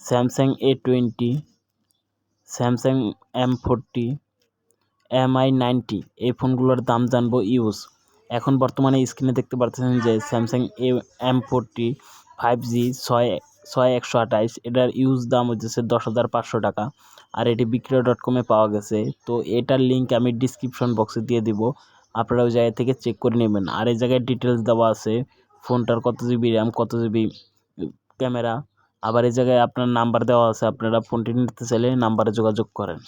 Samsung A20, Samsung M40, MI90 এই ফোনগুলোর দাম জানবো ইউজ। এখন বর্তমানে স্ক্রিনে দেখতে পাচ্ছেন যে স্যামসাং M40 5G 6128, এটার ইউজ দাম হচ্ছে 10,500 টাকা, আর এটি বিক্রয়.com-এ পাওয়া গেছে। তো এটার লিঙ্ক আমি ডিসক্রিপশন বক্সে দিয়ে দিব, আপনারা ওই জায়গা থেকে চেক করে নেবেন। আর এই জায়গায় ডিটেলস দেওয়া আছে ফোনটার কত জিবি র্যাম, কত জিবি ক্যামেরা, আবার এই জায়গায় আপনার নাম্বার দেওয়া আছে, আপনারা ফোনটি নিতে চাইলে নাম্বারে যোগাযোগ করেন।